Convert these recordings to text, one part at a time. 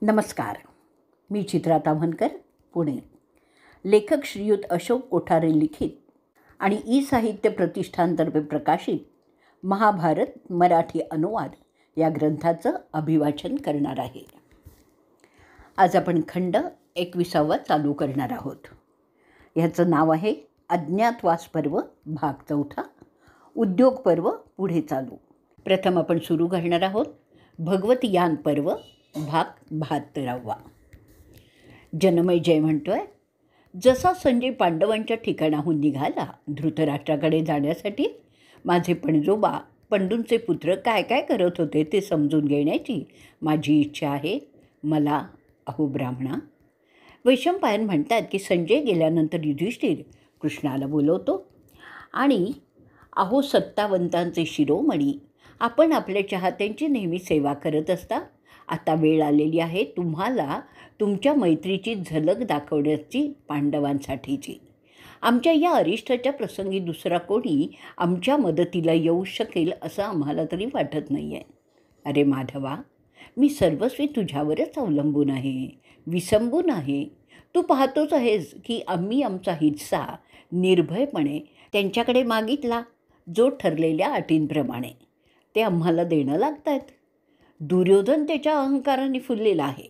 नमस्कार. मी चित्रा ताम्हनकर, पुणे. लेखक श्रीयुत अशोक कोठारे लिखित आणि ई साहित्य प्रतिष्ठानतर्फे प्रकाशित महाभारत मराठी अनुवाद या ग्रंथाचं अभिवाचन करणार आहे. आज आपण खंड 21वा चालू करणार आहोत. ह्याचं नाव आहे अज्ञातवास पर्व भाग 4, उद्योग पर्व पुढे चालू. प्रथम आपण सुरू करणार आहोत भगवत यान पर्व भाग 72. जनमेजय जय म्हणतोय, जसा संजय पांडवांच्या ठिकाणाहून निघाला धृतराष्ट्राकडे जाण्यासाठी, माझे पणजोबा पंडूंचे पुत्र काय काय करत होते ते समजून घेण्याची माझी इच्छा आहे. मला अहो ब्राह्मणा. वैशंपायन म्हणतात की संजय गेल्यानंतर युधिष्ठिर कृष्णाला बोलवतो आणि अहो सत्तावंतांचे शिरोमणी, आपण आपल्या चाहत्यांची नेहमी सेवा करत असता. आता वेळ आलेली आहे तुम्हाला तुमच्या मैत्रीची झलक दाखवण्याची, पांडवांसाठीची. आमच्या या अरिष्टाच्या प्रसंगी दुसरा कोणी आमच्या मदतीला येऊ शकेल असं आम्हाला तरी वाटत नाही आहे. अरे माधवा, मी सर्वस्वी तुझ्यावरच अवलंबून आहे, विसंबून आहे. तू पाहतोच आहेस की आम्ही आमचा हिस्सा निर्भयपणे त्यांच्याकडे मागितला, जो ठरलेल्या अटींप्रमाणे. ते आम्हाला देणं लागत आहेत. दुर्योधन त्याच्या अहंकाराने फुललेला आहे.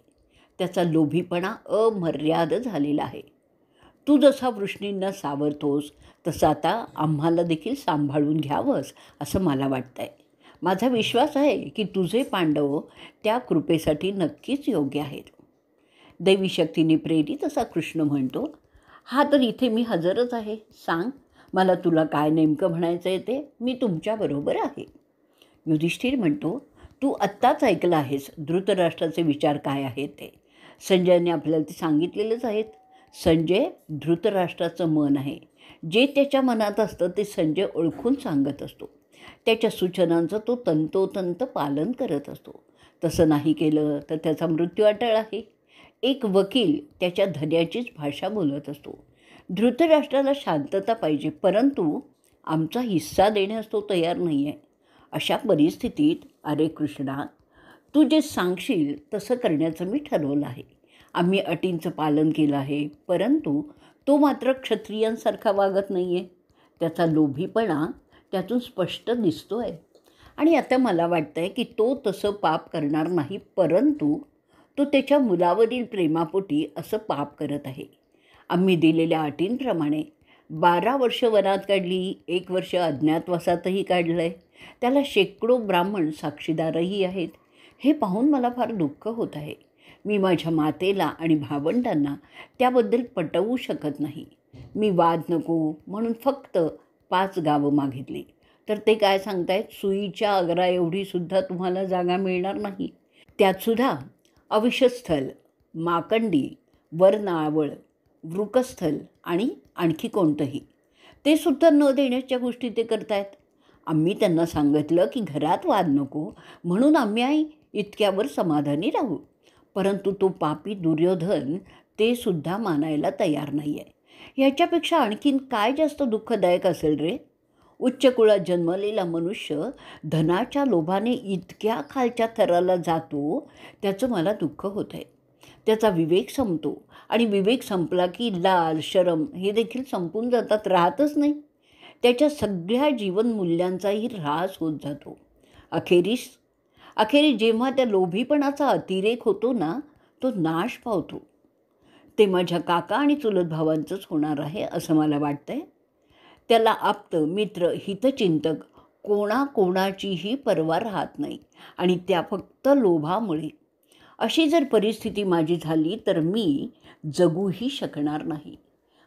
त्याचा लोभीपणा अमर्याद झालेला आहे. तू जसा वृष्णींना सावरतोस तसं आता आम्हाला देखील सांभाळून घ्यावंस असं मला वाटतं आहे. माझा विश्वास आहे की तुझे पांडव त्या कृपेसाठी नक्कीच योग्य आहेत. दैवी शक्तीने प्रेरित असा कृष्ण म्हणतो, हा तर इथे मी हजरच आहे. सांग मला, तुला काय नेमकं म्हणायचं आहे ते. मी तुमच्याबरोबर आहे. युधिष्ठिर म्हणतो, तू आत्ताच ऐकलं आहेस धृतराष्ट्राचे विचार काय आहेत ते. संजयने आपल्याला ते सांगितलेलंच आहेत. संजय धृतराष्ट्राचं मन आहे. जे त्याच्या मनात असतं ते संजय ओळखून सांगत असतो. त्याच्या सूचनांचं तो तंतोतंत पालन करत असतो. तसं नाही केलं तर त्याचा मृत्यू अटळ आहे. एक वकील त्याच्या धन्याचीच भाषा बोलत असतो. धृतराष्ट्राला शांतता पाहिजे, परंतु आमचा हिस्सा देण्यास तो तयार नाही आहे. अशा परिस्थितीत अरे कृष्णा, तू जे सांगशील तसं करण्याचं मी ठरवलं आहे. आम्ही अटींचं पालन केलं आहे, परंतु तो मात्र क्षत्रियांसारखा वागत नाही आहे. त्याचा लोभीपणा त्यातून स्पष्ट दिसतो आहे. आणि आता मला वाटतं आहे की तो तसं पाप करणार नाही, परंतु तो त्याच्या मुलावरील प्रेमापोटी असं पाप करत आहे. आम्ही दिलेल्या अटींप्रमाणे 12 वर्ष वनात काढली, 1 वर्ष अज्ञातवासातही काढलं आहे. त्याला शेकडो ब्राह्मण साक्षीदारही आहेत. हे पाहून मला फार दुःख होत आहे. मी माझ्या मातेला आणि भावंडांना त्याबद्दल पटवू शकत नाही. मी वाद नको म्हणून फक्त 5 गावं मागितली, तर ते काय सांगतायत, सुईच्या अगरा एवढीसुद्धा तुम्हाला जागा मिळणार नाही. त्यातसुद्धा अविशस्थल, माकंडी, वर्नावळ, वृकस्थल आणि आणखी कोणतंही, ते सुद्धा न देण्याच्या गोष्टी ते करतायत. आम्ही त्यांना सांगितलं की घरात वाद नको म्हणून आम्ही इतक्यावर समाधानी राहू, परंतु तो पापी दुर्योधन ते सुद्धा मानायला तयार नाही आहे. ह्याच्यापेक्षा आणखीन काय जास्त दुःखदायक असेल रे. उच्च कुळात जन्मलेला मनुष्य धनाच्या लोभाने इतक्या खालच्या थराला जातो, त्याचं मला दुःख होत आहे. त्याचा विवेक संपतो आणि विवेक संपला की लाज शरम हे देखील संपून जातात, राहतच नाही. त्याच्या सगळ्या जीवनमूल्यांचाही ऱ्हास होत जातो. अखेरीस जेव्हा त्या लोभीपणाचा अतिरेक होतो ना, तो नाश पावतो. ते माझ्या काका आणि चुलत भावांचंच होणार आहे असं मला वाटतं आहे. त्याला आप्त मित्र हितचिंतक कोणाकोणाचीही पर्वा राहत नाही आणि त्या फक्त लोभामुळे. अशी जर परिस्थिती माझी झाली तर मी जगूही शकणार नाही.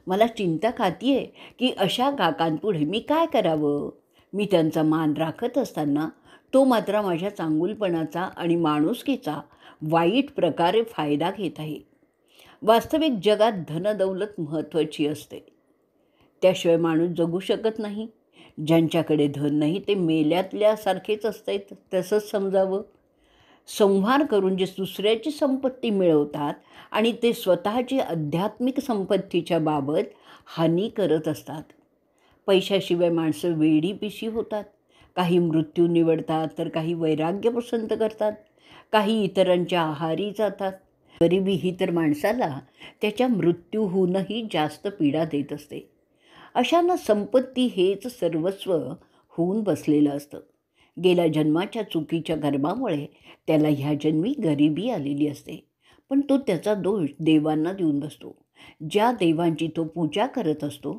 मला चिंता खाती आहे की अशा काकांपुढे मी काय करावं. मी त्यांचा मान राखत असताना तो मात्र माझ्या चांगुलपणाचा आणि माणुसकीचा वाईट प्रकारे फायदा घेत आहे. वास्तविक जगात धनदौलत महत्त्वाची असते, त्याशिवाय माणूस जगू शकत नाही. ज्यांच्याकडे धन नाही ते मेल्यातल्यासारखेच असते, तसंच समजावं. संहार करून जे दुसऱ्याची संपत्ती मिळवतात आणि ते स्वतःची आध्यात्मिक संपत्तीच्या बाबत हानी करत असतात. पैशाशिवाय माणसं वेडीपिशी होतात. काही मृत्यू निवडतात तर काही वैराग्य पसंत करतात. काही इतरांच्या आहारी जातात. गरिबी ही तर माणसाला त्याच्या मृत्यूहूनही जास्त पीडा देत असते. अशांना संपत्ती हेच सर्वस्व होऊन बसलेलं असतं. गेल्या जन्माच्या चुकीच्या कर्मामुळे त्याला ह्या जन्मी गरिबी आलेली असते. पण तो त्याचा दोष देवांना देऊन बसतो, ज्या देवांची तो पूजा करत असतो.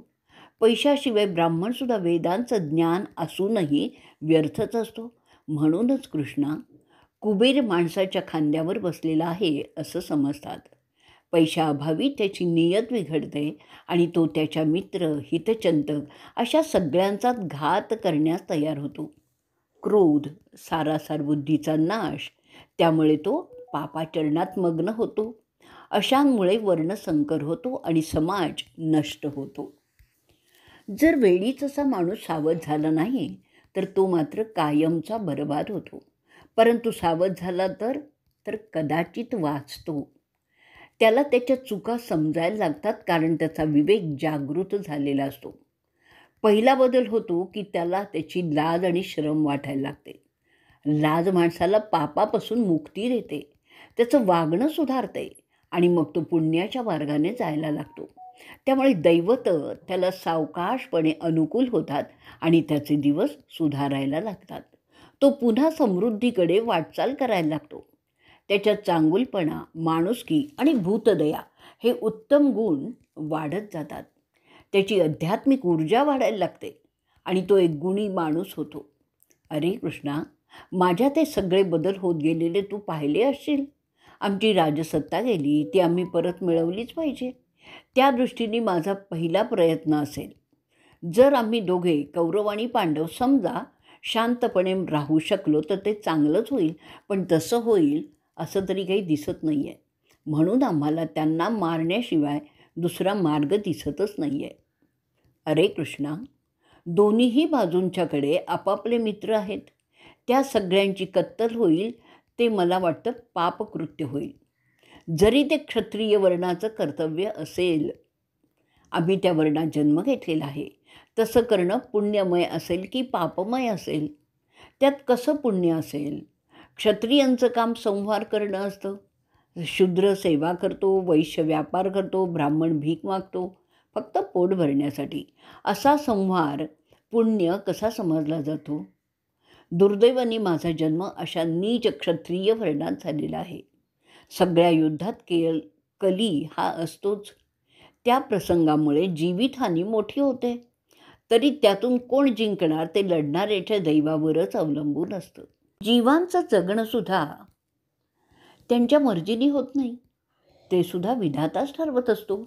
पैशाशिवाय ब्राह्मणसुद्धा वेदांचं ज्ञान असूनही व्यर्थच असतो. म्हणूनच कृष्णा, कुबेर माणसाच्या खांद्यावर बसलेला आहे असं समजतात. पैशाअभावी त्याची नियत बिघडते आणि तो त्याच्या मित्र, हितचिंतक अशा सगळ्यांचाच घात करण्यास तयार होतो. क्रोध, सारासार बुद्धीचा नाश, त्यामुळे तो पापाचरणात मग्न होतो. अशांमुळे वर्णसंकर होतो आणि समाज नष्ट होतो. जर वेळीच असा माणूस सावध झाला नाही तर तो मात्र कायमचा बरबाद होतो. परंतु सावध झाला तर कदाचित वाचतो. त्याला त्याच्या चुका समजायला लागतात, कारण त्याचा विवेक जागृत झालेला असतो. पहिला बदल होतो की त्याला त्याची लाज आणि शरम वाटायला लागते. लाज माणसाला पापापासून मुक्ती देते, त्याचं वागणं सुधारते आणि मग तो पुण्याच्या मार्गाने जायला लागतो. त्यामुळे दैवत त्याला सावकाशपणे अनुकूल होतात आणि त्याचे दिवस सुधारायला लागतात. तो पुन्हा समृद्धीकडे वाटचाल करायला लागतो. त्याच्यात चांगुलपणा, माणुसकी आणि भूतदया हे उत्तम गुण वाढत जातात. त्याची आध्यात्मिक ऊर्जा वाढायला लागते आणि तो एक गुणी माणूस होतो. अरे कृष्णा, माझ्यात ते सगळे बदल होत गेलेले तू पाहिले असशील. आमची राजसत्ता गेली, ती आम्ही परत मिळवलीच पाहिजे. त्या दृष्टीने माझा पहिला प्रयत्न असेल. जर आम्ही दोघे, कौरव आणि पांडव, समजा शांतपणे राहू शकलो तर ते चांगलंच होईल. पण तसं होईल असं तरी काही दिसत नाही आहे. म्हणून आम्हाला त्यांना मारण्याशिवाय दुसरा मार्ग दिसतच नाही आहे. अरे कृष्णा, दोन्हीही बाजूंच्याकडे आपापले मित्र आहेत. त्या सगळ्यांची कत्तल होईल ते मला वाटतं पापकृत्य होईल. जरी ते क्षत्रिय वर्णाचं कर्तव्य असेल, आम्ही त्या वर्णात जन्म घेतलेला आहे, तसं करणं पुण्यमय असेल की पापमय असेल? त्यात कसं पुण्य असेल? क्षत्रियांचं काम संहार करणं असतं. शूद्र सेवा करतो, वैश्य व्यापार करतो, ब्राह्मण भीक मागतो फक्त पोट भरण्यासाठी. असा संहार पुण्य कसा समजला जातो? दुर्दैवाने माझा जन्म अशा नीच क्षत्रिय वर्णात झालेला आहे. सगळ्या युद्धात कली हा असतोच. त्या प्रसंगामुळे जीवितहानी मोठी होते. तरी त्यातून कोण जिंकणार ते लढणाऱ्याच्या दैवावरच अवलंबून असतं. जीवांचं जगणंसुद्धा त्यांच्या मर्जीने होत नाही, ते सुद्धा विधाताच ठरवत असतो.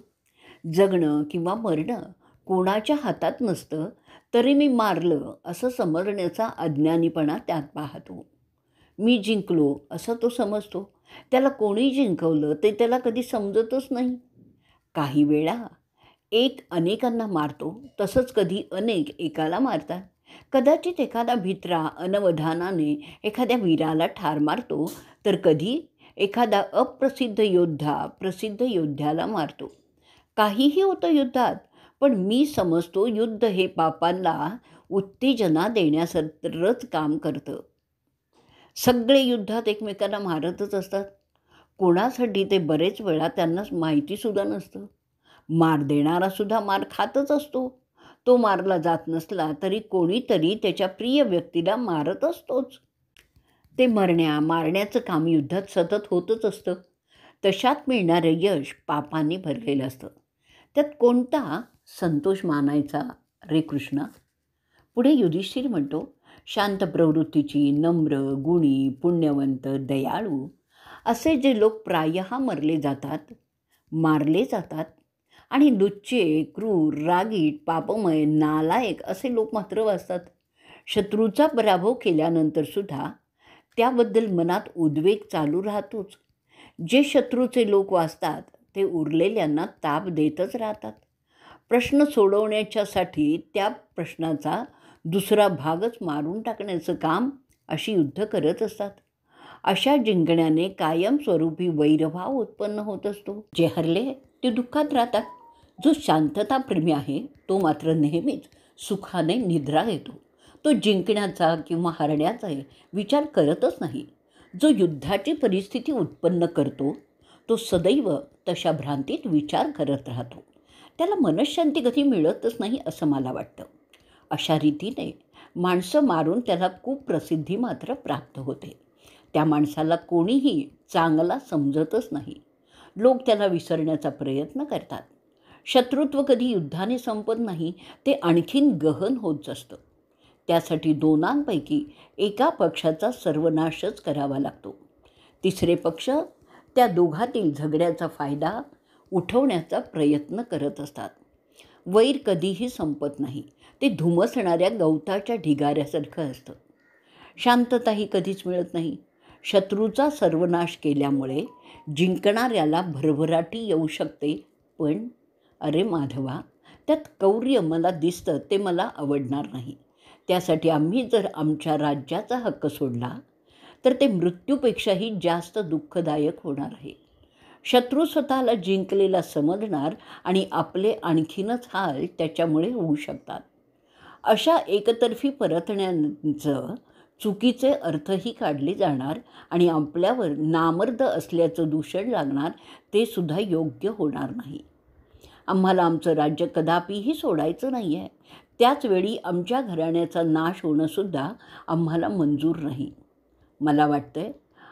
जगणं किंवा मरणं कोणाच्या हातात नसतं. तरी मी मारलं असं समजण्याचा अज्ञानीपणा त्यात पाहतो. मी जिंकलो असं तो समजतो. त्याला कोणी जिंकवलं ते त्याला कधी समजतच नाही. काही वेळा एक अनेकांना मारतो, तसंच कधी अनेक एकाला मारतात. कदाचित एखादा भित्रा अनवधानाने एखाद्या वीराला ठार मारतो, तर कधी एखादा अप्रसिद्ध योद्धा प्रसिद्ध योद्ध्याला मारतो. काहीही होतं युद्धात, पण मी समजतो युद्ध हे पापांना उत्तेजना देण्यासारखंच काम करतं. सगळे युद्धात एकमेकांना मारतच असतात. कोणासाठी ते बरेच वेळा त्यांना माहितीसुद्धा नसतं. मार देणारासुद्धा मार खातच असतो. तो मारला जात नसला तरी कोणीतरी त्याच्या प्रिय व्यक्तीला मारत असतोच. ते मारण्याचं काम युद्धात सतत होतच असतं. तशात मिळणारं यश पापांनी भरलेलं असतं. त्यात कोणता संतोष मानायचा रे कृष्णा? पुढे युधिष्ठिर म्हणतो, शांत प्रवृत्तीची, नम्र, गुणी, पुण्यवंत, दयाळू असे जे लोक प्रायः मारले जातात आणि लुच्चे, क्रूर, रागीट, पापमय, नालायक असे लोक मात्र वाचतात. शत्रूचा पराभव केल्यानंतरसुद्धा त्याबद्दल मनात उद्वेग चालू राहतोच. जे शत्रूचे लोक वाचतात ते उरलेल्यांना ताप देतच राहतात. प्रश्न सोडवण्याच्यासाठी त्या प्रश्नाचा दुसरा भागच मारून टाकण्याचं काम अशी युद्ध करत असतात. अशा जिंकण्याने कायमस्वरूपी वैरभाव उत्पन्न होत असतो. जे हरले ते दुःखात राहतात. जो शांतताप्रेमी आहे तो मात्र नेहमीच सुखाने निद्रा घेतो. तो जिंकण्याचा किंवा हरण्याचा विचार करतच नाही. जो युद्धाची परिस्थिती उत्पन्न करतो तो सदैव तशा भ्रांतीत विचार करत राहतो. त्याला मनःशांती कधी मिळतच नाही असं मला वाटतं. अशा रीतीने माणसं मारून त्याला कुप्रसिद्धी मात्र प्राप्त होते. त्या माणसाला कोणीही चांगला समजतच नाही. लोक त्याला विसरण्याचा प्रयत्न करतात. शत्रुत्व कधी युद्धाने संपत नाही, ते आणखीन गहन होत असतं. त्यासाठी दोनांपैकी एका पक्षाचा सर्वनाशच करावा लागतो. तिसरे पक्ष त्या दोघातील झगड्याचा फायदा उठवण्याचा प्रयत्न करत असतात. वैर कधीही संपत नाही. ते धुमसणाऱ्या गवताच्या ढिगाऱ्यासारखं असतं. शांतताही कधीच मिळत नाही. शत्रूचा सर्वनाश केल्यामुळे जिंकणाऱ्याला भरभराटी येऊ शकते. पण अरे माधवा, त्यात कौर्य मला दिसतं ते मला आवडणार नाही. त्यासाठी आम्ही जर आमच्या राज्याचा हक्क सोडला तर ते मृत्यूपेक्षाही जास्त दुःखदायक होणार आहे. शत्रू स्वतःला जिंकलेला समजणार आणि आपले आणखीनच हाल त्याच्यामुळे होऊ शकतात. अशा एकतर्फी परतण्यांचं चुकीचे अर्थही काढले जाणार आणि आपल्यावर नामर्द असल्याचं दूषण लागणार. ते सुद्धा योग्य होणार नाही. आम्हाला आमचं राज्य कदापिही सोडायचं नाही आहे. त्याचवेळी आमच्या घराण्याचा नाश होणंसुद्धा आम्हाला मंजूर नाही. मला वाटतंय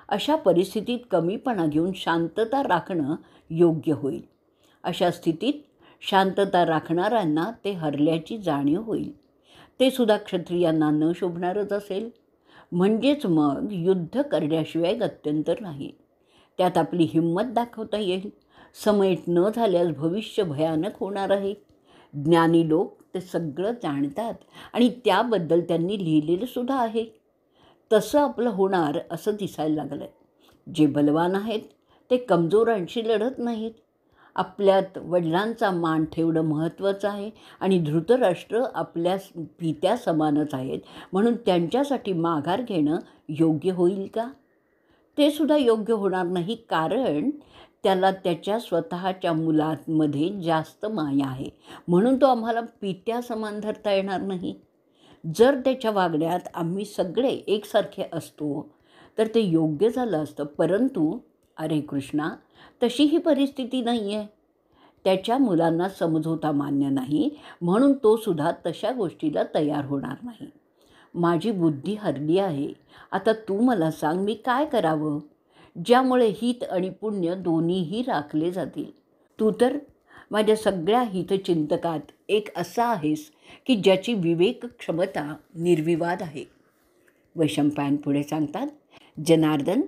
अशा परिस्थितीत कमीपणा घेऊन शांतता राखणं योग्य होईल. अशा स्थितीत शांतता राखणाऱ्यांना ते हरल्याची जाणीव होईल. ते सुद्धा क्षत्रियांना न शोभणारच असेल. म्हणजेच मग युद्ध करण्याशिवाय गत्यंतर नाही. त्यात आपली हिंमत दाखवता येईल. समेट न झाल्यास भविष्य भयानक होणार आहे. ज्ञानी लोक ते सगळं जाणतात आणि त्याबद्दल त्यांनी लिहिलेलं सुद्धा आहे. तसं आपलं होणार असं दिसायला लागलं आहे. जे बलवान आहेत ते कमजोरांशी लढत नाहीत. आपल्यात वडिलांचा मान ठेवणं महत्त्वाचं आहे आणि धृतराष्ट्र आपल्या पित्या समानच आहेत, म्हणून त्यांच्यासाठी माघार घेणं योग्य होईल का? ते सुद्धा योग्य होणार नाही, कारण त्याला त्याच्या स्वतःच्या मुलांमध्ये जास्त माया आहे, म्हणून तो आम्हाला पित्या समान धरता येणार नाही. जर त्याच्या वागण्यात आम्ही सगळे एकसारखे असतो तर ते योग्य झालं असतं. परंतु अरे कृष्णा, तशी ही परिस्थिती नाही आहे. त्याच्या मुलांना समझोता मान्य नाही, म्हणून तो सुद्धा तशा गोष्टीला तयार होणार नाही. माझी बुद्धी हरली आहे. आता तू मला सांग, मी काय करावं ज्यामुळे हित आणि पुण्य दोन्हीही राखले जातील? तू तर माझ्या सगळ्या हितचिंतकात एक असा आहेस की ज्याची विवेक क्षमता निर्विवाद आहे. वैशंपायन पुढे सांगतात, जनार्दन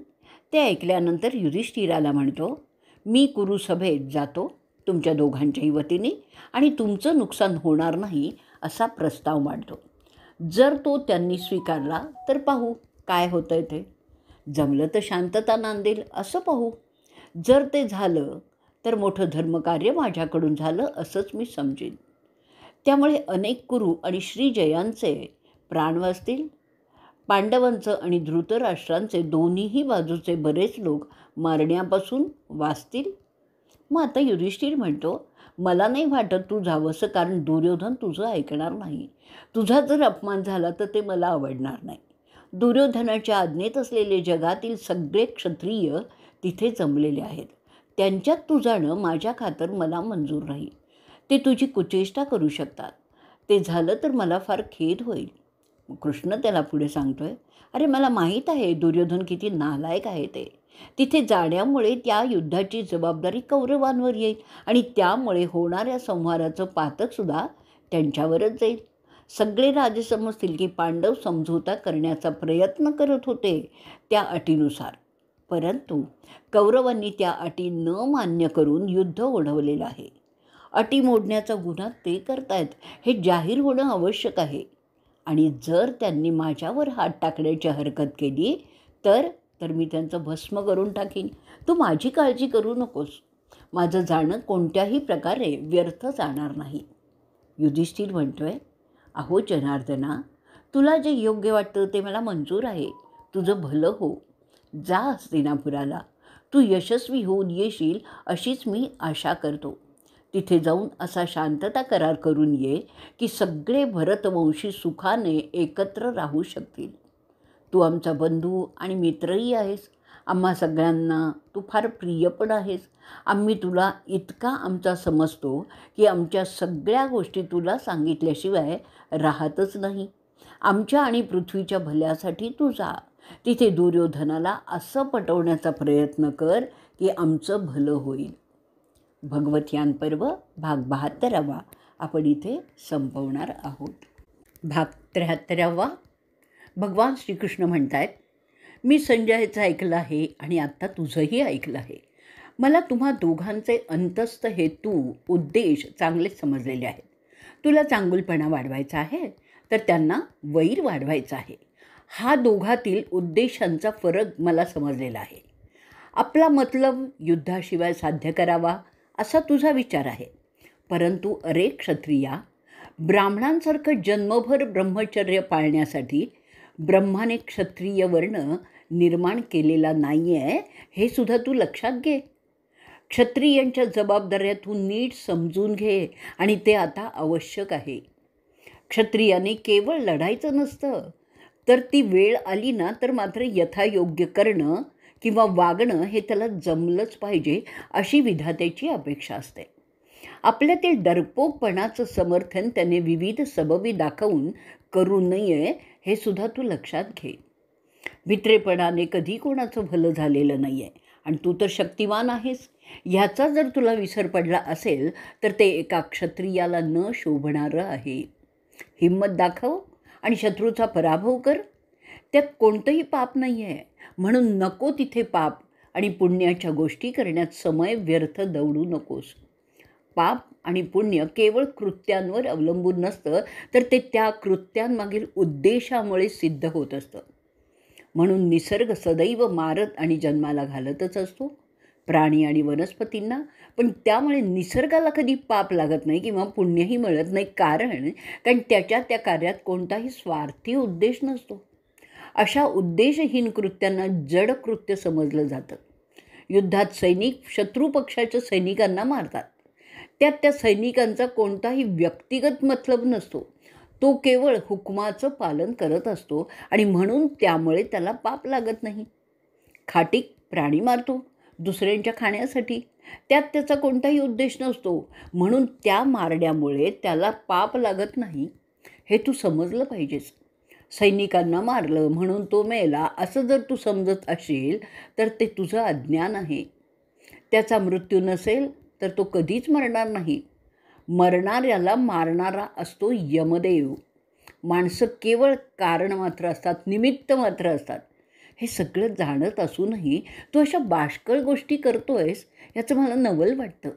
ते ऐकल्यानंतर युधिष्ठिराला म्हणतो, मी कुरुसभेत जातो तुमच्या दोघांच्याही वतीने आणि तुमचं नुकसान होणार नाही असा प्रस्ताव मांडतो. जर तो त्यांनी स्वीकारला तर पाहू काय होतं ते. जमलं तर शांतता नांदेल असं पाहू. जर ते झालं तर मोठं धर्मकार्य माझ्याकडून झालं असंच मी समजेन. त्यामुळे अनेक कुरु आणि श्रीजयांचे प्राण वाचतील. पांडवांचं आणि धृतराष्ट्रांचे दोन्हीही बाजूचे बरेच लोक मारण्यापासून वाचतील. मग आता युधिष्ठिर म्हणतो, मला नाही वाटत तू जावंसं, कारण दुर्योधन तुझं ऐकणार नाही. तुझा जर अपमान झाला तर ते मला आवडणार नाही. दुर्योधनाच्या आज्ञेत असलेले जगातील सगळे क्षत्रिय तिथे जमलेले आहेत. त्यांच्यात तू जाणं माझ्या खातर मला मंजूर नाही. ते तुझी कुचेष्टा करू शकतात. ते झालं तर मला फार खेद होईल. कृष्ण त्याला पुढे सांगतोय, अरे मला माहीत आहे दुर्योधन किती नालायक आहे ते. तिथे जाण्यामुळे त्या युद्धाची जबाबदारी कौरवांवर येईल आणि त्यामुळे होणाऱ्या संहाराचं पातकसुद्धा त्यांच्यावरच जाईल. सगळे राजे समजतील की पांडव समझोता करण्याचा प्रयत्न करत होते त्या अटीनुसार, परंतु कौरवांनी त्या अटी न मान्य करून युद्ध ओढवलेलं आहे. अटी मोडण्याचा गुन्हा ते करतायत हे जाहीर होणं आवश्यक आहे. आणि जर त्यांनी माझ्यावर हात टाकण्याची हरकत केली तर मी त्यांचं भस्म करून टाकीन. तू माझी काळजी करू नकोस. माझं जाणं कोणत्याही प्रकारे व्यर्थ जाणार नाही. युधिष्ठिर म्हणतोय, अहो जनार्दना, तुला जे योग्य वाटतं ते मला मंजूर आहे. तुझं भलं हो. जा हस्तिनापुराला. तू यशस्वी होऊन येशील अशीच मी आशा करतो. तिथे जाऊन असा शांतता करार करून ये की सगळे भरतवंशी सुखाने एकत्र राहू शकतील. तू आमचा बंधू आणि मित्रही आहेस. आम्हा सगळ्यांना तू फार प्रिय पण आहेस. आम्ही तुला इतका आमचा समजतो की आमच्या सगळ्या गोष्टी तुला सांगितल्याशिवाय राहतच नाही. आमच्या आणि पृथ्वीच्या भल्यासाठी तू जा. तिथे दुर्योधनाला असं पटवण्याचा प्रयत्न कर की आमचं भलं होईल. भगवत पर्व भाग 72 आपण इथे संपवणार आहोत. भाग 73. भगवान श्रीकृष्ण म्हणत आहेत, मी संजयचं ऐकलं आहे आणि आत्ता तुझंही ऐकलं आहे. मला तुम्हा दोघांचे अंतस्थ हेतू उद्देश चांगलेच समजलेले आहेत. तुला चांगुलपणा वाढवायचा आहे तर त्यांना वैर वाढवायचा आहे. हा दोघातील उद्देशांचा फरक मला समजलेला आहे. आपला मतलब युद्धाशिवाय साध्य करावा असा तुझा विचार आहे. परंतु अरे क्षत्रिया, ब्राह्मणांसारखं जन्मभर ब्रह्मचर्य पाळण्यासाठी ब्रह्माने क्षत्रिय वर्ण निर्माण केलेला नाही आहे, हे सुद्धा तू लक्षात घे. क्षत्रियांच्या जबाबदाऱ्या तू नीट समजून घे आणि ते आता आवश्यक आहे. क्षत्रियाने केवळ लढायचं नसतं, तर ती वेळ आली ना तर मात्र यथायोग्य करणं किंवा वागणं हे त्याला जमलंच पाहिजे, अशी विधात्याची अपेक्षा असते. आपल्यातील डरपोकपणाचं समर्थन त्याने विविध सबबी दाखवून करू नये, हे सुद्धा तू लक्षात घे. भित्रेपणाने कधी कोणाचं भलं झालेलं नाही आहे आणि तू तर शक्तिमान आहेस. ह्याचा जर तुला विसर पडला असेल तर ते एका क्षत्रियाला न शोभणारं आहे. हिंमत दाखव आणि शत्रूचा पराभव कर. त्यात कोणतंही पाप नाही आहे, म्हणून नको तिथे पाप आणि पुण्याच्या गोष्टी करण्यात समय व्यर्थ दौडू नकोस. पाप आणि पुण्य केवळ कृत्यांवर अवलंबून नसतं, तर ते त्या कृत्यांमागील उद्देशामुळे सिद्ध होत असतं. म्हणून निसर्ग सदैव मारत आणि जन्माला घालतच असतो, प्राणी आणि वनस्पतींना. पण त्यामुळे निसर्गाला कधी पाप लागत नाही किंवा पुण्यही मिळत नाही, कारण त्याच्या त्या कार्यात कोणताही स्वार्थी उद्देश नसतो. अशा उद्देशहीन कृत्यांना जड कृत्य समजलं जातं. युद्धात सैनिक शत्रू पक्षाच्या सैनिकांना मारतात. त्यात त्या सैनिकांचा कोणताही व्यक्तिगत मतलब नसतो. तो केवळ हुकमाचं पालन करत असतो आणि म्हणून त्यामुळे त्याला पाप लागत नाही. खाटीक प्राणी मारतो दुसऱ्यांच्या खाण्यासाठी. त्यात त्याचा कोणताही उद्देश नसतो, म्हणून त्या मारण्यामुळे त्याला पाप लागत नाही, हे तू समजलं पाहिजेस. सैनिकांना मारलं म्हणून तो मेला असं जर तू समजत असेल तर ते तुझं अज्ञान आहे. त्याचा मृत्यू नसेल तर तो कधीच मरणार नाही. मरणाऱ्याला मारणारा असतो यमदेव. माणसं केवळ कारण मात्र असतात, निमित्त मात्र असतात. हे सगळं जाणत असूनही तू अशा बाष्कळ गोष्टी करतोयस, याचं मला नवल वाटतं.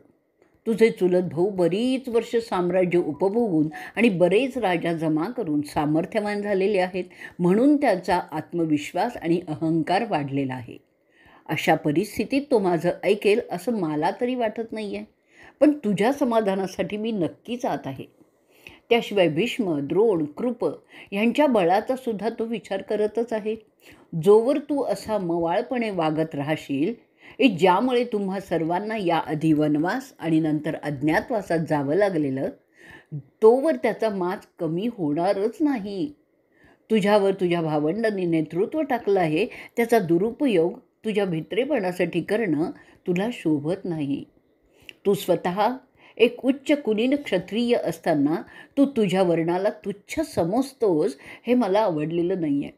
तुझे चुलत भाऊ बरीच वर्ष साम्राज्य उपभोगून आणि बरेच राजा जमा करून सामर्थ्यवान झालेले आहेत, म्हणून त्याचा आत्मविश्वास आणि अहंकार वाढलेला आहे. अशा परिस्थितीत तो माझं ऐकेल असं मला तरी वाटत नाही आहे. पण तुझ्या समाधानासाठी मी नक्कीच आत आहे. त्याशिवाय भीष्म, द्रोण, कृप यांच्या बळाचा सुद्धा तो विचार करतच आहे. जोवर तू असा मवाळपणे वागत राहशील, ज्यामुळे तुम्हा सर्वांना याआधी वनवास आणि नंतर अज्ञातवासात जावं लागलेलं, तोवर त्याचा माज कमी होणारच नाही. तुझ्यावर तुझ्या भावंडांनी नेतृत्व टाकलं आहे, त्याचा दुरुपयोग तुझ्या भित्रेपणासाठी करणं तुला शोभत नाही. तू स्वतः एक उच्च कुलीन क्षत्रिय असताना तू तुझ्या वर्णाला तुच्छ समजतोस, हे मला आवडलेलं नाही आहे.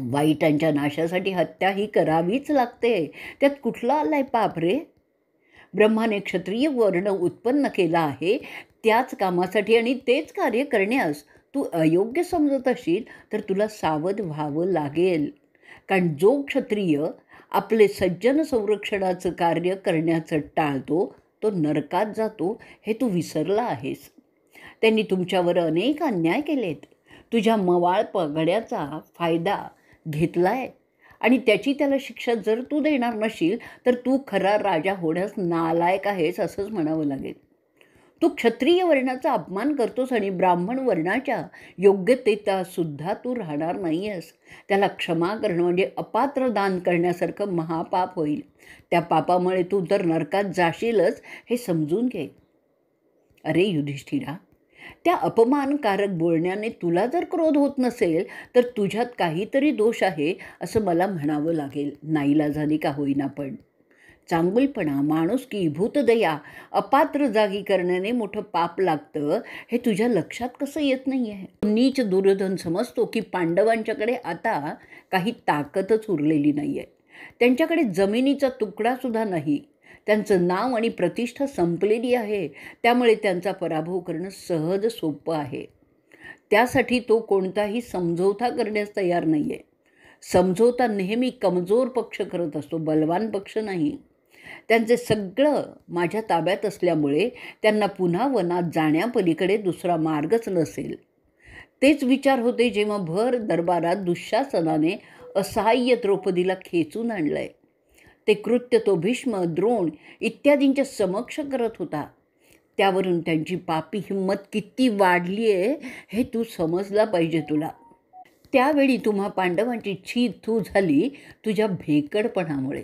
वाईटांच्या नाशासाठी हत्या ही करावीच लागते, त्यात कुठला आलाय पाप रे? ब्रह्माने क्षत्रिय वर्ण उत्पन्न केला आहे, त्याच कामासाठी आणि तेच कार्य करण्यास तू अयोग्य समजत असशील तर तुला सावध व्हावं लागेल. कारण जो क्षत्रिय आपले सज्जन संरक्षणाचं कार्य करण्याचं टाळतो तो नरकात जातो, हे तू विसरला आहेस. त्यांनी तुमच्यावर अनेक अन्याय केलेत. तुझ्या मवाळ पगड्याचा फायदा घेतलाय आणि त्याची त्याला शिक्षा जर तू देणार नशील तर तू खरा राजा होण्यास नालायक आहेस असंच म्हणावं लागेल. तू क्षत्रिय वर्णाचा अपमान करतोस आणि ब्राह्मण वर्णाच्या योग्यतेचा सुद्धा तू राहणार नाही आहेस. त्याला क्षमा करणं म्हणजे अपात्र दान करण्यासारखं महापाप होईल. त्या पापामुळे तू तर नरकात जाशीलच, हे समजून घे. अरे युधिष्ठिरा, त्या अपमानकारक बोलण्याने तुला जर क्रोध होत नसेल तर तुझ्यात काहीतरी दोष आहे असं मला म्हणावं लागेल, नाईलाजाने का होईना. पण चांगुलपणा, माणुसकी, भूतदया अपात्र जागी करण्याने मोठं पाप लागतं हे तुझ्या लक्षात कसं येत नाही आहे? नीच दुर्योधन समजतो की पांडवांच्याकडे आता काही ताकदच उरलेली नाही आहे. त्यांच्याकडे जमिनीचा तुकडासुद्धा नाही. त्यांचं नाव आणि प्रतिष्ठा संपलेली आहे. त्यामुळे त्यांचा पराभव करणं सहज सोपं आहे. त्यासाठी तो कोणताही समझोता करण्यास तयार नाही आहे. समझोता नेहमी कमजोर पक्ष करत असतो, बलवान पक्ष नाही. त्यांचे सगळं माझ्या ताब्यात असल्यामुळे त्यांना पुन्हा वनात जाण्यापलीकडे दुसरा मार्गच नसेल. तेच विचार होते जेव्हा भर दरबारात दुःशासनाने असहाय्य द्रौपदीला खेचून आणलंय. ते कृत्य तो भीष्म, द्रोण इत्यादींच्या समक्ष करत होता. त्यावरून त्यांची पापी हिंमत किती वाढली आहे हे तू समजला पाहिजे तुला. त्यावेळी तुम्हा पांडवांची छी थू झाली तुझ्या भेकडपणामुळे.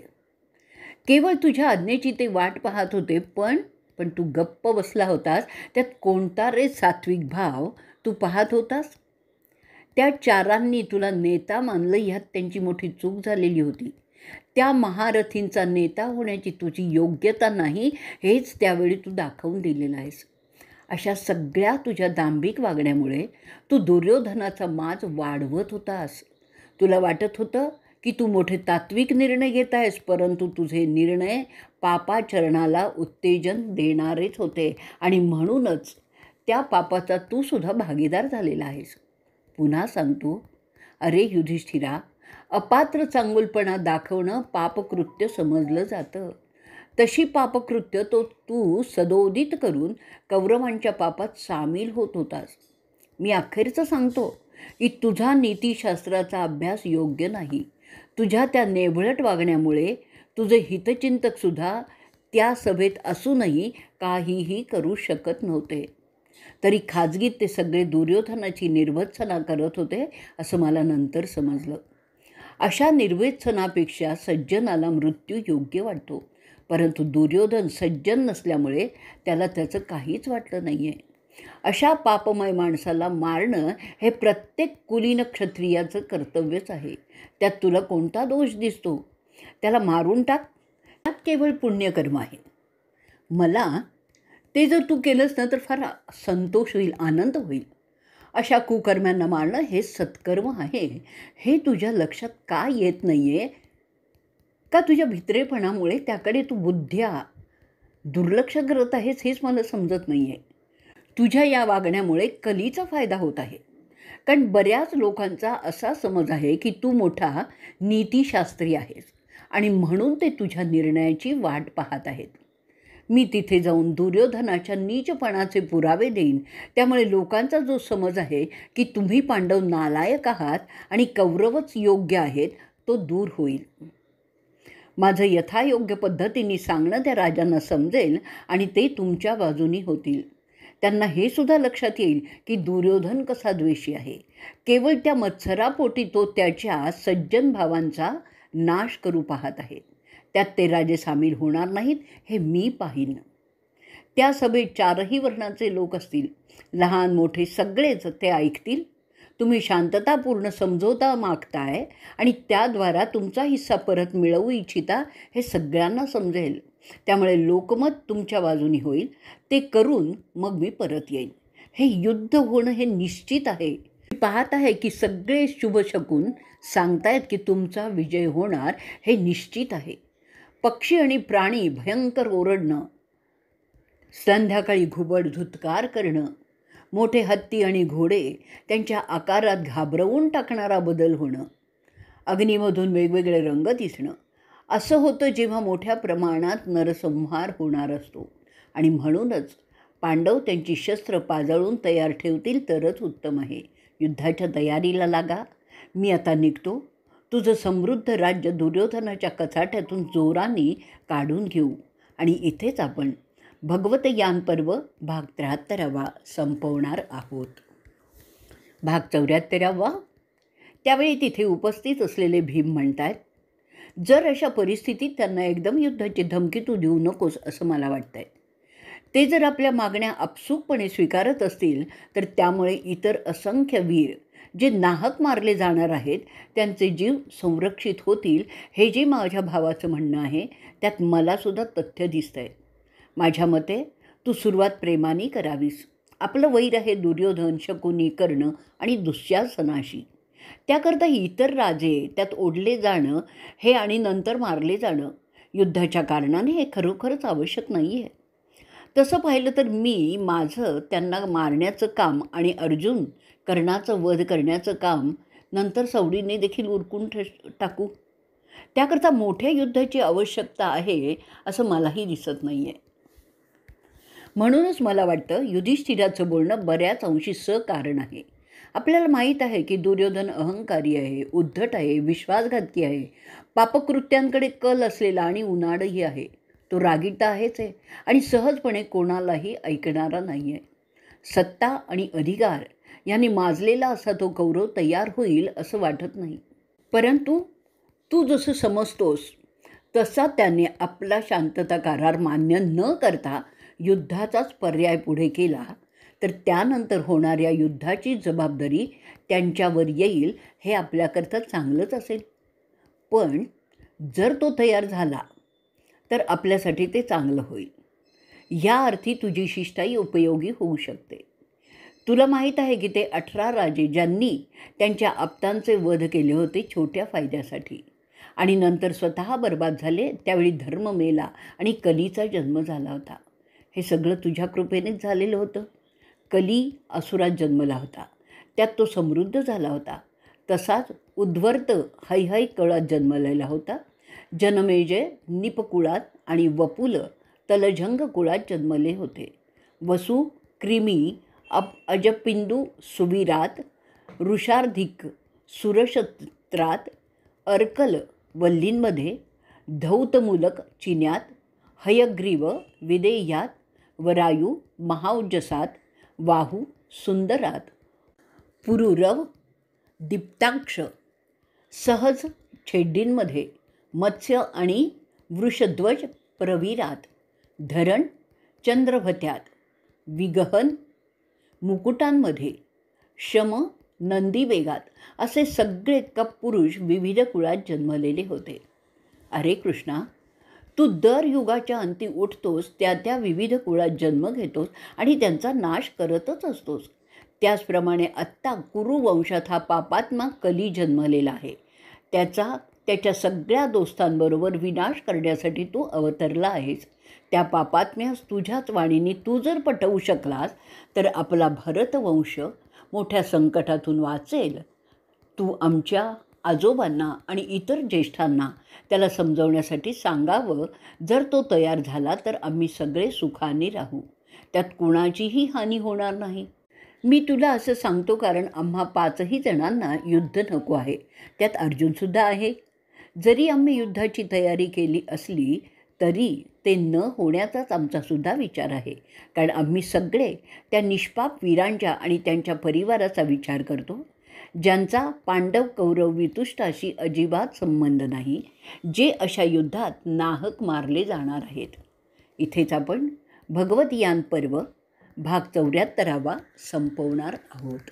केवळ तुझ्या आज्ञेची ते वाट पाहत होते, पण तू गप्प बसला होतास. त्यात कोणता रे सात्विक भाव तू पाहत होतास? त्या चारांनी तुला नेता मानलं, ह्यात त्यांची मोठी चूक झालेली होती. त्या महारथींचा नेता होण्याची तुझी योग्यता नाही हेच त्यावेळी तू दाखवून दिलेलं आहेस. अशा सगळ्या तुझ्या दांभिक वागण्यामुळे तू दुर्योधनाचा माज वाढवत होतास. तुला वाटत होतं की तू मोठे तात्विक निर्णय घेत आहेस, परंतु तुझे निर्णय पापाचरणाला उत्तेजन देणारेच होते आणि म्हणूनच त्या पापाचा तू सुद्धा भागीदार झालेला आहेस. पुन्हा सांगतो, अरे युधिष्ठिरा, अपात्र चांगुलपणा दाखवणं पापकृत्य समजलं जातं. तशी पापकृत्य तू सदोदित करून कौरवांच्या पापात सामील होत होतास. मी अखेरचं सांगतो की तुझा नीतिशास्त्राचा अभ्यास योग्य नाही. तुझ्या त्या नेभळट वागण्यामुळे तुझे हितचिंतकसुद्धा त्या सभेत असूनही काहीही करू शकत नव्हते. तरी खाजगीत ते सगळे दुर्योधनाची निर्भत्सना करत होते असं मला नंतर समजलं. अशा निर्भत्सनापेक्षा सज्जनाला मृत्यू योग्य वाटतो, परंतु दुर्योधन सज्जन नसल्यामुळे त्याला त्याचं काहीच वाटलं नाही आहे. अशा पापमय माणसाला मारणं हे प्रत्येक कुलीन क्षत्रियाचं कर्तव्यच आहे. त्यात तुला कोणता दोष दिसतो? त्याला मारून टाक, त्यात केवळ पुण्यकर्म आहे. मला ते जर तू केलंस ना तर फार संतोष होईल, आनंद होईल. अशा कुकर्म्यांना मारणं हे सत्कर्म आहे. हे तुझ्या लक्षात का येत नाही आहे? का तुझ्या भित्रेपणामुळे त्याकडे तू बुद्ध्या दुर्लक्ष करत आहेस हेच मला समजत नाही आहे. तुझ्या या वागण्यामुळे कलीचा फायदा होत आहे. कारण बऱ्याच लोकांचा असा समज आहे की तू मोठा नीतिशास्त्री आहेस आणि म्हणून ते तुझ्या निर्णयाची वाट पाहत आहेत. मी तिथे जाऊन दुर्योधनाच्या नीचपणाचे पुरावे देईन. त्यामुळे लोकांचा जो समज आहे की तुम्ही पांडव नालायक आहात आणि कौरवच योग्य आहेत तो दूर होईल. माझं यथायोग्य पद्धतीने सांगणं त्या राजांना समजेल आणि ते तुमच्या बाजूनी होतील. त्यांना हे सुद्धा लक्षात येईल की दुर्योधन कसा द्वेषी आहे. केवळ त्या मत्सरापोटी तो त्याच्या सज्जन भावांचा नाश करू पाहत आहे. त्यात ते राजे सामील होणार नाहीत हे मी पाहीन. त्या सभेत 4ही वर्णाचे लोक असतील, लहान मोठे सगळेच ते ऐकतील. तुम्ही शांततापूर्ण समझोता मागताय आणि त्याद्वारा तुमचा हिस्सा परत मिळवू इच्छिता हे सगळ्यांना समजेल. त्यामुळे लोकमत तुमच्या बाजूनी होईल. ते करून मग मी परत येईन. हे युद्ध होणं हे निश्चित आहे. मी पाहत आहे की सगळे शुभशकून सांगतायत की तुमचा विजय होणार हे निश्चित आहे. पक्षी आणि प्राणी भयंकर ओरडणं, संध्याकाळी घुबड धुतकार करणं, मोठे हत्ती आणि घोडे त्यांच्या आकारात घाबरवून टाकणारा बदल होणं, अग्नीमधून वेगवेगळे रंग दिसणं, असं होतं जेव्हा मोठ्या प्रमाणात नरसंहार होणार असतो. आणि म्हणूनच पांडव त्यांची शस्त्र पाजळून तयार ठेवतील तरच उत्तम आहे. युद्धाच्या तयारीला लागा. मी आता निघतो. तुझं समृद्ध राज्य दुर्योधनाच्या कचाट्यातून जोराने काढून घेऊ आणि इथेच आपण भगवत यान पर्व भाग 73 संपवणार आहोत. भाग 74. त्यावेळी तिथे उपस्थित असलेले भीम म्हणतात, जर अशा परिस्थितीत त्यांना एकदम युद्धाची धमकी तू देऊ नकोस असं मला वाटतंय. ते जर आपल्या मागण्या आपसूकपणे स्वीकारत असतील तर त्यामुळे इतर असंख्य वीर जे नाहक मारले जाणार आहेत त्यांचे जीव संरक्षित होतील, हे जे माझ्या भावाचं म्हणणं आहे त्यात मलासुद्धा तथ्य दिसतं आहे. माझ्या मते तू सुरुवात प्रेमाने करावीस. आपलं वैर आहे दुर्योधन, शकुनी, कर्ण आणि दुःशासनाशी. त्याकरता इतर राजे त्यात ओढले जाणं हे आणि नंतर मारले जाणं युद्धाच्या कारणाने हे खरोखरच आवश्यक नाही आहे. तसं पाहिलं तर मी माझं त्यांना मारण्याचं काम आणि अर्जुन कर्णाचं वध करण्याचं काम नंतर सवडीने देखील उरकून टाकू. त्याकरता मोठ्या युद्धाची आवश्यकता आहे असं मलाही दिसत नाही आहे. म्हणूनच मला वाटतं युधिष्ठिराचं बोलणं बऱ्याच अंशी सकारण आहे. आपल्याला माहीत आहे की दुर्योधन अहंकारी आहे, उद्धट आहे, विश्वासघातकी आहे, पापकृत्यांकडे कल असलेला आणि उन्हाळही आहे. तो रागीट आहेच आहे आणि सहजपणे कोणालाही ऐकणारा नाही आहे. सत्ता आणि अधिकार यांनी माजलेला असा तो कौरव तयार होईल असं वाटत नाही. परंतु तू जसं समजतोस तसा त्याने आपला शांतता करार मान्य न करता युद्धाचाच पर्याय पुढे केला तर त्यानंतर होणाऱ्या युद्धाची जबाबदारी त्यांच्यावर येईल, हे आपल्याकरता चांगलंच असेल. पण जर तो तयार झाला तर आपल्यासाठी ते चांगलं होईल. या अर्थी तुझी शिष्टाई उपयोगी होऊ शकते. तुला माहीत आहे की ते 18 राजे ज्यांनी त्यांच्या आप्तांचे वध केले होते छोट्या फायद्यासाठी आणि नंतर स्वतः बर्बाद झाले, त्यावेळी धर्म मेला आणि कलीचा जन्म झाला होता. हे सगळं तुझ्या कृपेनेच झालेलं होतं. कली असुरात जन्मला होता, त्यात तो समृद्ध झाला होता. तसाच उद्वर्त हैहय कुळात जन्मलेला होता. जनमेजय निपकुळात आणि वपुल तलझंग कुळात जन्मले होते. वसु क्रिमी अजपिंदू सुवीरात, ऋषार्धिक सुरशत्रात, अर्कल वल्लींमध्ये, धौतमूलक चिन्यात, हयग्रीव विदेह्यात, वरायू महाौजसात, वाहू सुंदरात, पुरुरव दीप्ताक्ष सहज छेड्डींमध्ये, मत्स्य आणि वृषध्वज प्रवीरात, धरण चंद्रभत्यात, विगहन मुकुटांमध्ये, शम नंदीवेगात असे सगळे पुरुष विविध कुळात जन्मलेले होते. अरे कृष्णा, तू दर युगाच्या अंती उठतोस, त्या त्या विविध कुळात जन्म घेतोस आणि त्यांचा नाश करतच असतोस. त्याचप्रमाणे आत्ता कुरुवंशात हा पापात्मा कली जन्मलेला आहे. त्याच्या सगळ्या दोस्तांबरोबर विनाश करण्यासाठी तू अवतरला आहेस. त्या पापात्म्यास तुझ्याच वाणीने तू जर पटवू शकलास तर आपला भरतवंश मोठ्या संकटातून वाचेल. तू आमच्या आजोबांना आणि इतर ज्येष्ठांना त्याला समजवण्यासाठी सांगावं. जर तो तयार झाला तर आम्ही सगळे सुखाने राहू, त्यात कुणाचीही हानी होणार नाही. मी तुला असं सांगतो कारण आम्हा 5ही जणांना युद्ध नको आहे, त्यात अर्जुनसुद्धा आहे. जरी आम्ही युद्धाची तयारी केली असली तरी ते न होण्याचाच आमचासुद्धा विचार आहे, कारण आम्ही सगळे त्या निष्पाप वीरांच्या आणि त्यांच्या परिवाराचा विचार करतो, ज्यांचा पांडव कौरव वितुष्टाशी अजिबात संबंध नाही, जे अशा युद्धात नाहक मारले जाणार आहेत. इथेच आपण भगवद्गीता पर्व भाग 74 संपवणार आहोत.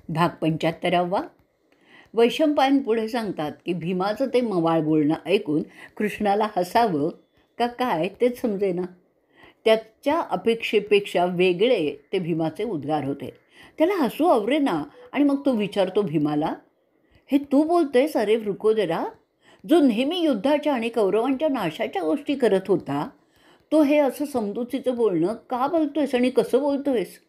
भाग 75. वैशंपायन पुढे सांगतात की भीमाचं ते मवाळ बोलणं ऐकून कृष्णाला हसावं का काय तेच समजेना. त्याच्या अपेक्षेपेक्षा वेगळे ते भीमाचे उद्गार होते. त्याला हसू आवरेना आणि मग तो विचारतो भीमाला, हे तू बोलतोयस अरे वृकोदरा, जो नेहमी युद्धाच्या आणि कौरवांच्या नाशाच्या गोष्टी करत होता, तो हे असं समजुतीचं बोलणं का बोलतोयस आणि कसं बोलतोयस?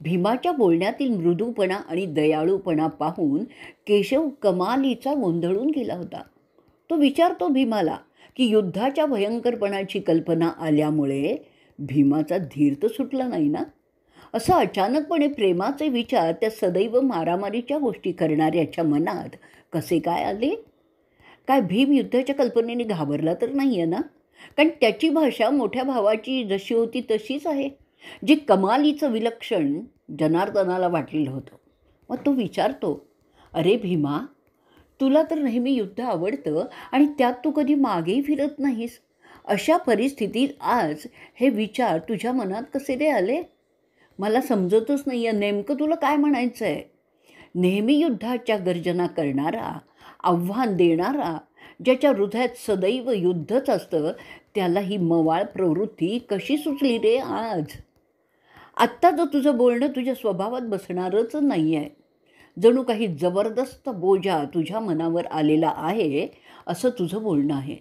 भीमाच्या बोलण्यातील मृदूपणा आणि दयाळूपणा पाहून केशव कमालीचा गोंधळून गेला होता. तो विचारतो भीमाला की युद्धाच्या भयंकरपणाची कल्पना आल्यामुळे भीमाचा धीर तर सुटला नाही ना. असं अचानकपणे प्रेमाचे विचार त्या सदैव मारामारीच्या गोष्टी करणाऱ्याच्या मनात कसे काय आले? काय भीम युद्धाच्या कल्पनेने घाबरला तर नाही आहे ना? कारण त्याची भाषा मोठ्या भावाची जशी होती तशीच आहे, जे कमालीचं विलक्षण जनार्दनाला वाटलेलं होतं. मग तो विचारतो, अरे भीमा, तुला तर नेहमी युद्ध आवडतं आणि त्यात तू कधी मागेही फिरत नाहीस. अशा परिस्थितीत आज हे विचार तुझ्या मनात कसे रे आले? मला समजतच नाही आहे नेमकं तुला काय म्हणायचं आहे. नेहमी युद्धाच्या गर्जना करणारा, आव्हान देणारा, ज्याच्या हृदयात सदैव युद्धच असतं, त्याला ही मवाळ प्रवृत्ती कशी सुचली रे आज? आत्ता जो तुझं बोलणं तुझ्या स्वभावात बसणारच नाही आहे. जणू काही जबरदस्त बोजा तुझ्या मनावर आलेला आहे असं तुझं बोलणं आहे.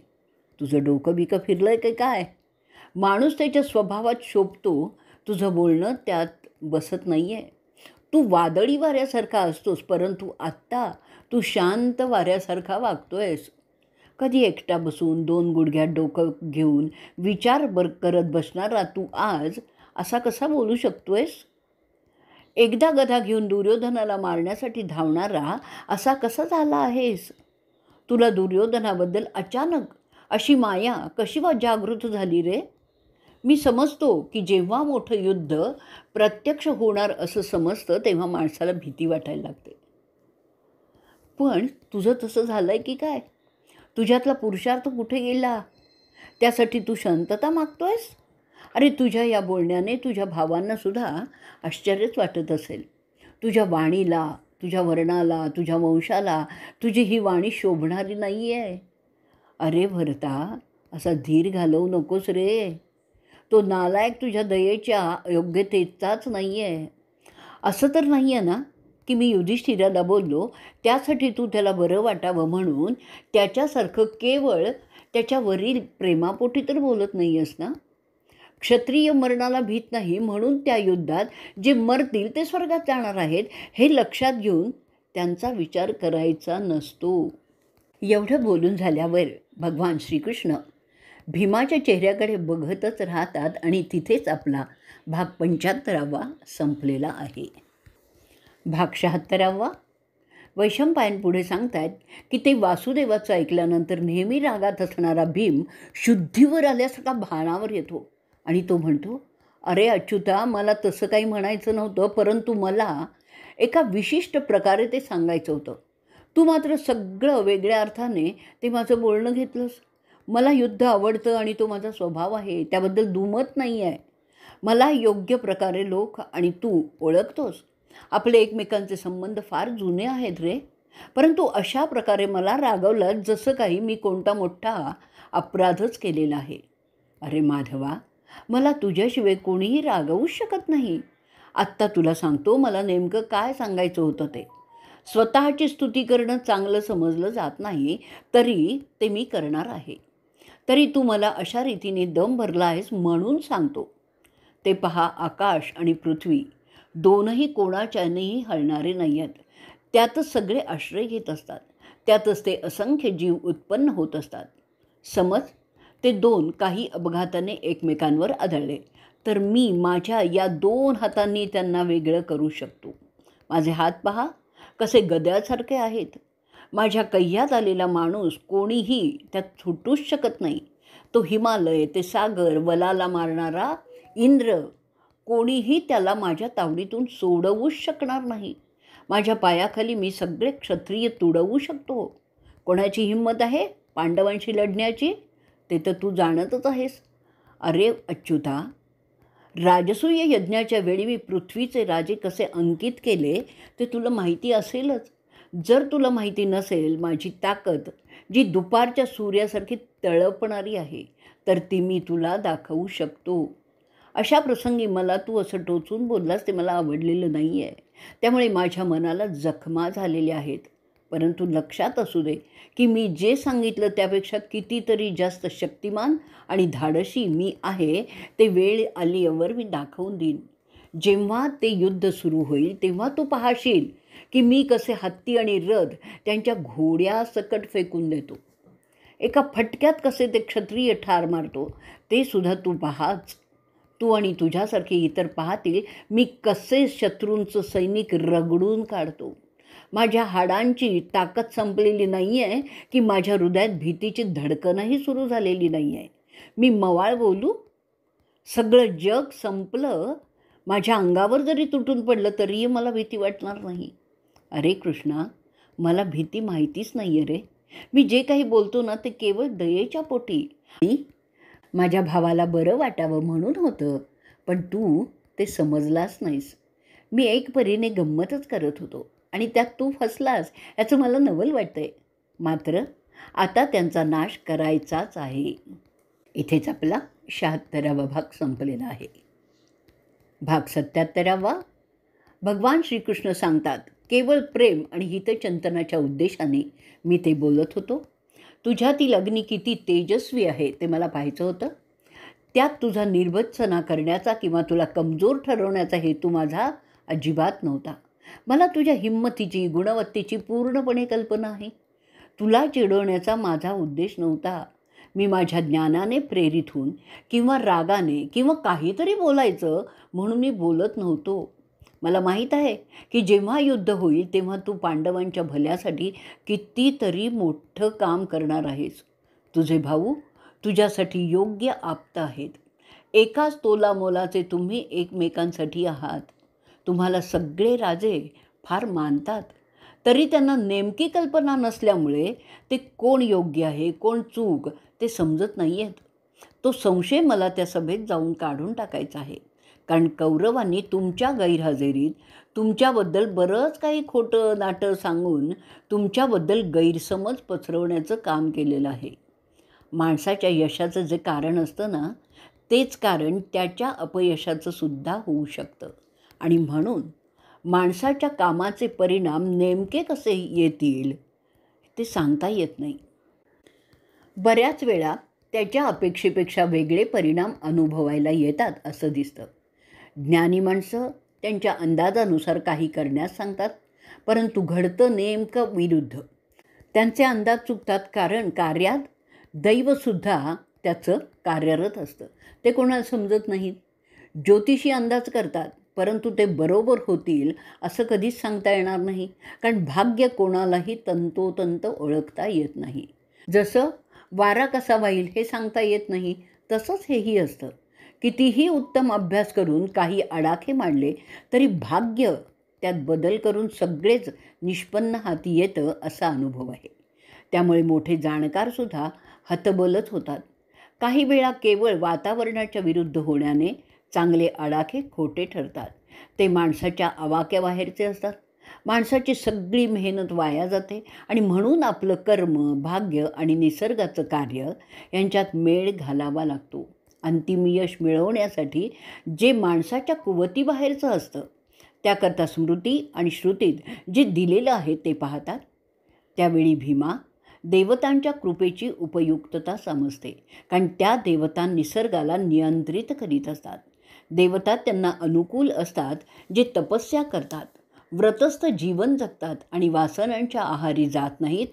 तुझं डोकं बिकं फिरलं आहे की काय? माणूस त्याच्या स्वभावात शोभतो, तुझं बोलणं त्यात बसत नाही आहे. तू वादळी वाऱ्यासारखा असतोस, परंतु आत्ता तू शांत वाऱ्यासारखा वागतोयस. कधी एकटा बसून 2 गुडघ्यात डोकं घेऊन विचार करत बसणारा तू आज असा कसा बोलू शकतोयस? एकदा गदा घेऊन दुर्योधनाला मारण्यासाठी धावणारा असा कसा झाला आहेस? तुला दुर्योधनाबद्दल अचानक अशी माया कशी जागृत झाली रे? मी समजतो की जेव्हा मोठं युद्ध प्रत्यक्ष होणार असं समजतं तेव्हा माणसाला भीती वाटायला लागते. पण तुझं तसं झालं आहे की काय? तुझ्यातला पुरुषार्थ कुठे गेला? त्यासाठी तू शांतता मागतोयस? अरे तुझ्या या बोलण्याने तुझ्या भावांनासुद्धा आश्चर्यच वाटत असेल. तुझ्या वाणीला, तुझ्या वर्णाला, तुझ्या वंशाला तुझी ही वाणी शोभणारी नाही आहे. अरे भरता, असा धीर घालवू नकोस रे. तो नालायक तुझ्या दयेच्या योग्यतेचाच नाही आहे. असं तर नाही आहे ना की मी युधिष्ठिराला बोललो त्यासाठी तू त्याला बरं वाटावं म्हणून त्याच्यासारखं केवळ त्याच्यावरील प्रेमापोटी तर बोलत नाही आहेस ना? क्षत्रिय मरणाला भीत नाही म्हणून त्या युद्धात जे मरतील ते स्वर्गात जाणार आहेत हे लक्षात घेऊन त्यांचा विचार करायचा नसतो. एवढं बोलून झाल्यावर भगवान श्रीकृष्ण भीमाच्या चेहऱ्याकडे बघतच राहतात आणि तिथेच आपला भाग 75वा संपलेला आहे. भाग 76वा. वैशंपायन पुढे सांगतात की ते वासुदेवाचं ऐकल्यानंतर नेहमी रागात असणारा भीम शुद्धीवर आल्यासारखा भानावर येतो आणि तो म्हणतो, अरे अच्युता, मला तसं काही म्हणायचं नव्हतं, परंतु मला एका विशिष्ट प्रकारे ते सांगायचं होतं. तू मात्र सगळं वेगळ्या अर्थाने ते माझं बोलणं घेतलंस. मला युद्ध आवडतं आणि तो माझा स्वभाव आहे, त्याबद्दल दुमत नाही आहे. मला योग्य प्रकारे लोक आणि तू ओळखतोस. आपले एकमेकांचे संबंध फार जुने आहेत रे. परंतु अशा प्रकारे मला रागवलं जसं काही मी कोणता मोठा अपराधच केलेला आहे. अरे माधवा, मला तुझ्याशिवाय कोणीही रागवूच शकत नाही. आत्ता तुला सांगतो मला नेमकं काय सांगायचं होतं ते. स्वतःची स्तुती करणं चांगलं समजलं जात नाही, तरी ते मी करणार आहे. तरी तू मला अशा रीतीने दम भरला आहेस म्हणून सांगतो. ते पहा, आकाश आणि पृथ्वी दोनही कोणाच्यानेही हलणारे नाही आहेत. त्यातच सगळे आश्रय घेत असतात. त्यातच ते असंख्य जीव उत्पन्न होत असतात. समज ते 2 काही अपघाताने एकमेकांवर आदळले तर मी माझ्या या 2 हातांनी त्यांना वेगळं करू शकतो. माझे हात पहा कसे गद्यासारखे आहेत. माझ्या कह्यात आलेला माणूस कोणीही त्यात सुटूच शकत नाही. तो हिमालय, ते सागर, वलाला मारणारा इंद्र, कोणीही त्याला माझ्या तावडीतून सोडवूच शकणार नाही. माझ्या पायाखाली मी सगळे क्षत्रिय तुडवू शकतो. कोणाची हिंमत आहे पांडवांशी लढण्याची ते तर तू जाणतच आहेस. अरे अच्युता, राजसूय यज्ञाच्या वेळी मी पृथ्वीचे राजे कसे अंकित केले ते तुला माहिती असेलच. जर तुला माहिती नसेल माझी ताकद जी दुपारच्या सूर्यासारखी तळपणारी आहे तर ती मी तुला दाखवू शकतो. अशा प्रसंगी मला तू असं टोचून बोललास ते मला आवडलेलं नाही आहे. त्यामुळे माझ्या मनाला जखमा झालेल्या आहेत. परंतु लक्षात असू दे की मी जे सांगितलं त्यापेक्षा कितीतरी जास्त शक्तिमान आणि धाडसी मी आहे. ते वेळ आल्यावर मी दाखवून देईन. जेव्हा ते युद्ध सुरू होईल तेव्हा तू पाहशील की मी कसे हत्ती आणि रथ त्यांच्या घोड्यासकट फेकून देतो. एका फटक्यात कसे ते क्षत्रिय ठार मारतो ते सुद्धा तू पाहाच. तू आणि तुझ्यासारखे इतर पाहतील मी कसे शत्रूंचं सैनिक रगडून काढतो. माझ्या हाडांची ताकद संपलेली नाही आहे की माझ्या हृदयात भीतीची धडकनही सुरू झालेली नाही आहे. मी मवाळ बोलू? सगळं जग संपलं, माझ्या अंगावर जरी तुटून पडलं तरीही मला भीती वाटणार नाही. अरे कृष्णा, मला भीती माहितीच नाही आहे रे. मी जे काही बोलतो ना ते केवळ दयेच्या पोटी. माझ्या भावाला बरं वाटावं म्हणून होतं, पण तू ते समजलाच नाहीस. मी एक परीने गंमतच करत होतो आणि त्यात तू फसलास याचं मला नवल वाटतंय. मात्र आता त्यांचा नाश करायचाच आहे. इथेच आपला 76वा भाग संपलेला आहे. भाग 77वा. भगवान श्रीकृष्ण सांगतात, केवळ प्रेम आणि हितचिंतनाच्या उद्देशाने मी ते बोलत होतो. तुझ्यातील अग्नी किती तेजस्वी आहे ते मला पाहायचं होतं. त्यात तुझा निर्भत्सना करण्याचा किंवा तुला कमजोर ठरवण्याचा हेतू माझा अजिबात नव्हता. मला तुझ्या हिंमतीची, गुणवत्तेची पूर्णपणे कल्पना आहे. तुला चिडवण्याचा माझा उद्देश नव्हता. मी माझ्या ज्ञानाने प्रेरित होऊन किंवा रागाने किंवा काहीतरी बोलायचं म्हणून मी बोलत नव्हतो. मला माहीत आहे की जेव्हा युद्ध होईल तेव्हा तू पांडवांच्या भल्यासाठी कितीतरी मोठं काम करणार आहेस. तुझे भाऊ तुझ्यासाठी योग्य आप्त आहेत. एकाच तोलामोलाचे तुम्ही एकमेकांसाठी आहात. तुम्हाला सगळे राजे फार मानतात, तरी त्यांना नेमकी कल्पना नसल्यामुळे ते कोण योग्य आहे कोण चूक ते समजत नाही आहेत. तो संशय मला त्या सभेत जाऊन काढून टाकायचा आहे. कारण कौरवांनी तुमच्या गैरहजेरीत तुमच्याबद्दल बरंच काही खोटं नाटं सांगून तुमच्याबद्दल गैरसमज पसरवण्याचं काम केलेलं आहे. माणसाच्या यशाचं जे कारण असतं ना, तेच कारण त्याच्या अपयशाचं सुद्धा होऊ शकतं. आणि म्हणून माणसाच्या कामाचे परिणाम नेमके कसे येतील ते सांगता येत नाही. बऱ्याच वेळा त्याच्या अपेक्षेपेक्षा वेगळे परिणाम अनुभवायला येतात असं दिसतं. ज्ञानी माणसं त्यांच्या अंदाजानुसार काही करण्यास सांगतात, परंतु घडतं नेमकं विरुद्ध. त्यांचे अंदाज चुकतात कारण कार्यात दैवसुद्धा त्याचं कार्यरत असतं. ते कोणाला समजत नाहीत. ज्योतिषी अंदाज करतात, परंतु ते बरोबर होतील असं कधीच सांगता येणार नाही. कारण भाग्य कोणालाही तंतोतंत ओळखता येत नाही. जसं वारा कसा वाहील हे सांगता येत नाही, तसंच हेही असतं. कितीही उत्तम अभ्यास करून काही आडाखे मांडले तरी भाग्य त्यात बदल करून सगळेच निष्पन्न हाती येतं असा अनुभव आहे. त्यामुळे मोठे जाणकारसुद्धा हतबलच होतात. काही वेळा केवळ वातावरणाच्या विरुद्ध होण्याने चांगले आडाखे खोटे ठरतात. ते माणसाच्या आवाक्याबाहेरचे असतात. माणसाची सगळी मेहनत वाया जाते आणि म्हणून आपलं कर्म, भाग्य आणि निसर्गाचं कार्य यांच्यात मेळ घालावा लागतो. अंतिम यश मिळवण्यासाठी जे माणसाच्या कुवतीबाहेरचं असतं त्याकरता स्मृती आणि श्रुतीत जे दिलेलं आहे ते पाहतात. त्यावेळी भीमा देवतांच्या कृपेची उपयुक्तता समजते. कारण त्या देवता निसर्गाला नियंत्रित करीत असतात. देवता त्यांना अनुकूल असतात जे तपस्या करतात, व्रतस्थ जीवन जगतात आणि वासनांच्या आहारी जात नाहीत,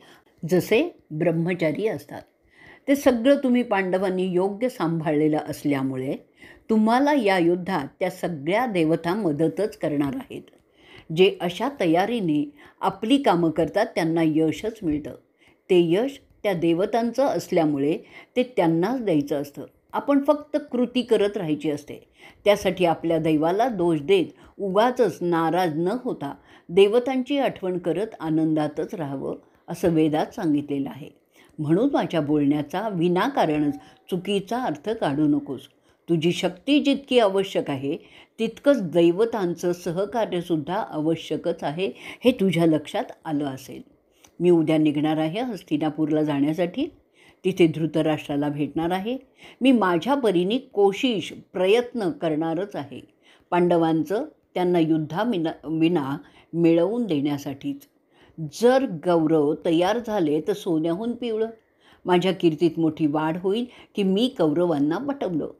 जसे ब्रह्मचारी असतात. ते सगळं तुम्ही पांडवांनी योग्य सांभाळलेलं असल्यामुळे तुम्हाला या युद्धात त्या सगळ्या देवता मदतच करणार आहेत. जे अशा तयारीने आपली कामं करतात त्यांना यशच मिळतं. ते यश त्या देवतांचं असल्यामुळे ते त्यांनाच द्यायचं असतं. आपण फक्त कृती करत राहायची असते. त्यासाठी आपल्या दैवाला दोष देत उगाचच नाराज न होता देवतांची आठवण करत आनंदातच राहावं असं वेदात सांगितलेलं आहे. म्हणून माझ्या बोलण्याचा विनाकारणच चुकीचा अर्थ काढू नकोस. तुझी शक्ती जितकी आवश्यक आहे तितकंच दैवतांचं सहकार्यसुद्धा आवश्यकच आहे हे तुझ्या लक्षात आलं असेल. मी उद्या निघणार आहे हस्तिनापूरला जाण्यासाठी. तिथे धृतराष्ट्राला भेटणार आहे. मी माझ्या परीने प्रयत्न करणारच आहे पांडवांचं त्यांना विना मिळवून देण्यासाठीच. जर गौरव तयार झाले तर सोन्याहून पिवळं. माझ्या कीर्तीत मोठी वाढ होईल की मी कौरवांना पटवलं.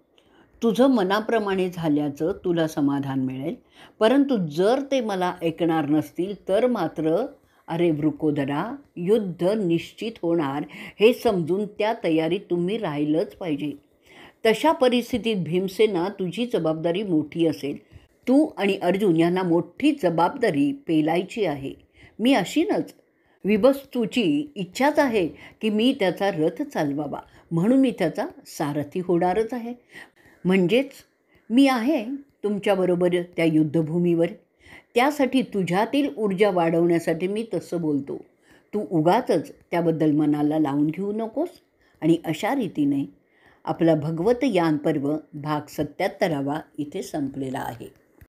तुझं मनाप्रमाणे झाल्याचं तुला समाधान मिळेल. परंतु जर ते मला ऐकणार नसतील तर मात्र अरे वृकोदरा, युद्ध निश्चित होणार हे समजून त्या तयारीत तुम्ही राहिलंच पाहिजे. तशा परिस्थितीत भीमसेना तुझी जबाबदारी मोठी असेल. तू आणि अर्जुन यांना मोठी जबाबदारी पेलायची आहे. मी अशीनच. विभस्तूची इच्छाच आहे की मी त्याचा रथ चालवावा, म्हणून मी त्याचा सारथी होणारच आहे. म्हणजेच मी आहे तुमच्याबरोबर त्या युद्धभूमीवर. त्यासाठी तुझ्यातील ऊर्जा वाढवण्यासाठी मी तसं बोलतो. तू उगाचच त्याबद्दल मनाला लावून घेऊ नकोस. आणि अशा रीतीने आपला भगवत यान पर्व भाग 77वा इथे संपलेला आहे.